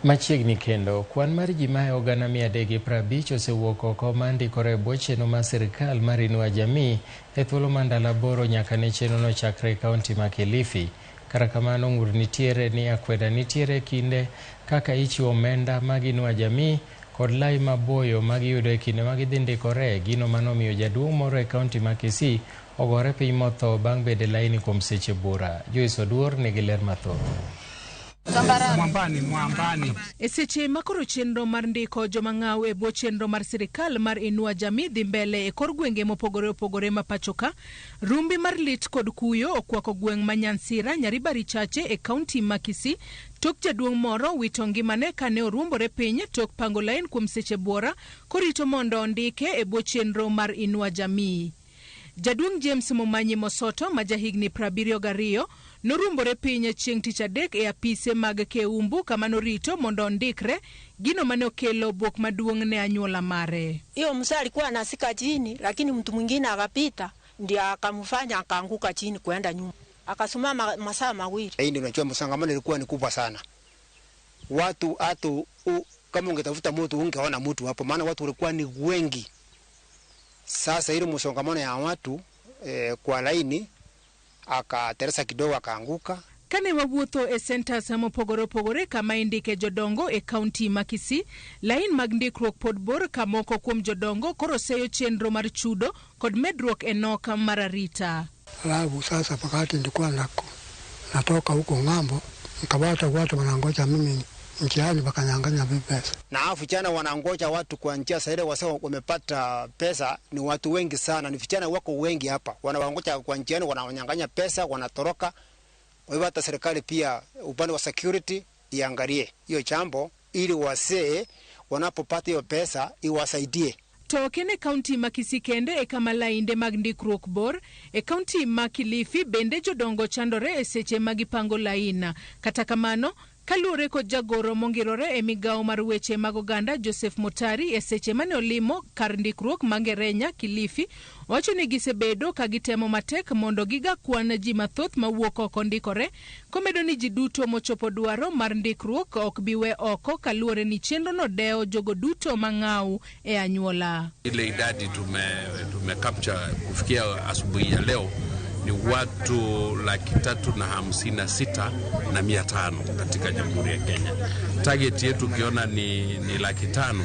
Machiegni kendo, kwan mar ji ma ogana 350 osewuok oko ma ndikore e bwo chenro mar sirkal mar Inua Jamii e thuolo mar ndalo 8 nyaka ne chenrono chakre e kaunti ma Kilifi. Kata kamano, ng'ur nitiere ni akweda nitiere kinde kaka ichiwo omenda mag Inua Jamii kod lai maboyo ma giyudo e kinde ma gidhi ndikore, gino manomiyo jaduong' moro e kaunti ma Kisii ogore piny motho bang' bedo e laini kuom seche bura. Joyce Oduor nigi ler mathoth. E seche makoro chenro mar ndiko joma ng'aw e bwo chenro mar sirkal mar Inua Jamii dhi mbele e kor gwenge mopogore opogore ma pachoka, rumbi mar lit kod kuyo okwako gweng' ma Nyansira, Nyaribari Chache e kaunti ma Kisii tok jaduong' moro wito ngimane kane oruombore piny tok pango lain kuom seche buora korito mondo ondike e bwo chenro mar Inua Jamii. Jaduong' James Momanyi Mosoto ma jahigni 72 noruombore piny chieng' tich adek e apise mag Keumbu kama norito mondo ondikre, gino mane okelo buok maduong' ne anyuola mare. Hiyo mzee alikuwa anasika chini, lakini mtu mwingine akapita ndio akamfanya akaanguka chini kwenda nyuma. Akasimama masaa mawili. Hii ndio unajua msongamano ilikuwa ni kubwa sana. Watu kama ungetafuta mtu ungeona mtu hapo, maana watu walikuwa ni wengi. Sasa ile msongamano ya watu kwa laini akateresa kidogo akaanguka. Kane wawuotho e centers mopogore opogore kama indike jodongo e kaunti ma Kisii, lain mag ndikruok pod bor ka moko kuom jodongo koro seyo chenro mar chudo kod medruok e nok mar arita. Alafu sasa pakati ndikuwa natoka huko ng'ambo, nikapata watu wanangoja mimi njiani wakanyang'anya pesa. Na vijana wanangoja watu kwa njia saile wasao wamepata pesa, ni watu wengi sana, ni vijana wako wengi hapa. Wanawangoja kwa njiani, wananyang'anya pesa, wanatoroka. Kwa hivyo hata serikali pia upande wa security iangalie hiyo jambo ili wasee wanapopata hiyo pesa iwasaidie. Tokene kaunti ma Kisii kende e kama lainde mag ndikruok bor, e kaunti ma Kilifi bende jodongo chandore e seche magipango laina. Kata kamano, kaluore kod jagoro mongirore e Migago mar weche mag oganda Joseph Motari e seche mane olimo kar ndikruok Mangerenya Kilifi, wacho ni gisebedo ka gitemo matek mondo giga kwan ji mathoth mawuok oko ndikore, komedo ni ji duto mochopo dwaro mar ndikruok ok biwe oko kaluore ni chenro no deo jogo duto mang'aw e anyuola. Ile idadi tume capture kufikia asubuhi ya leo ni watu 356,500 katika Jamhuri ya Kenya. Target yetu kiona ni 500,000.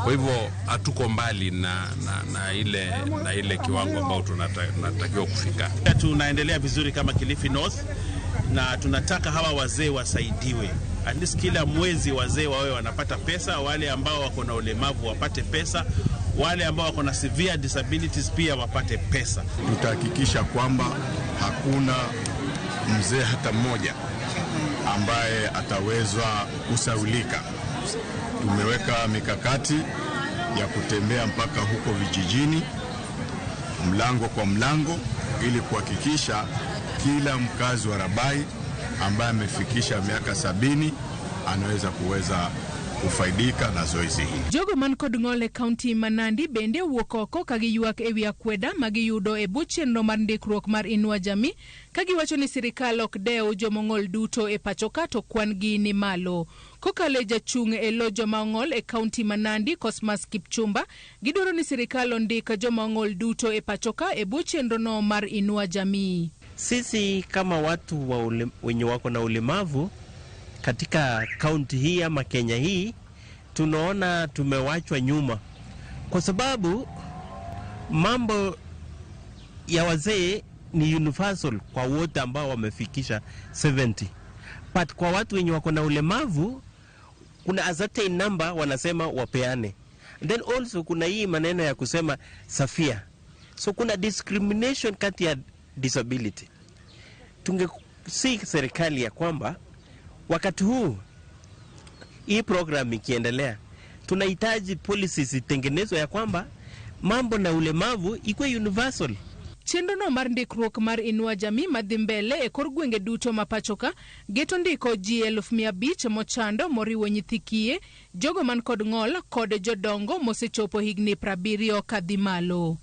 Kwa hivyo hatuko mbali na ile kiwango ambao tunatakiwa kufika. Tunaendelea vizuri kama Kilifi North na tunataka hawa wazee wasaidiwe. At least kila mwezi wazee wawe wanapata pesa, wale ambao wako na ulemavu wapate pesa, wale ambao wako na severe disabilities pia wapate pesa. Tutahakikisha kwamba hakuna mzee hata mmoja ambaye atawezwa kusaulika. Tumeweka mikakati ya kutembea mpaka huko vijijini, mlango kwa mlango, ili kuhakikisha kila mkazi wa Rabai ambaye amefikisha miaka 70 anaweza kufaidika na zoezi hili. Jogo man kod ng'ole kaunti ma Nandi bende wuok oko ka giyuak e wi akweda ma giyudo e bwo chenro mar ndikruok mar Inua Jamii, ka giwacho ni sirikal ok dew jomong'ol duto e pachoka to kwan gi ni malo. Kokale jachung' e lo jomong'ol e kaunti ma Nandi Cosmas Kipchumba, gidwaro ni sirikal ondika jomong'ol duto e pachoka e bwo chenro no mar Inua Jamii. Sisi kama watu wenye wako na ulemavu katika kaunti hii ama Kenya hii, tunaona tumewachwa nyuma, kwa sababu mambo ya wazee ni universal kwa wote ambao wamefikisha 70. But kwa watu wenye wako na ulemavu kuna a certain number wanasema wapeane. And then also kuna hii maneno ya kusema safia. So kuna discrimination kati ya disability. Tungesi serikali ya kwamba wakati huu hii program ikiendelea, tunahitaji policies itengenezwe ya kwamba mambo na ulemavu ikuwe universal. Chenro no mar ndikruok mar Inua Jamii madhi mbele e kor gwenge duto mapachoka geto ndiko ji 500,000 mochando moriwo nyithi kiye, jogo man kod ng'ol kod jodongo mosechopo higni 70 kadhi malo.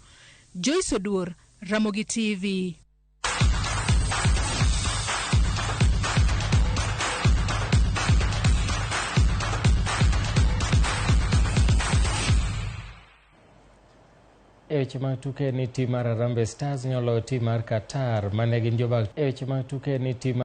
Joyce Oduor, Ramogi TV. weche mag tuke ni tim mar Harambee Stars nyolo tim mar Qatar mane gin jobak e weche mag tuke ni tim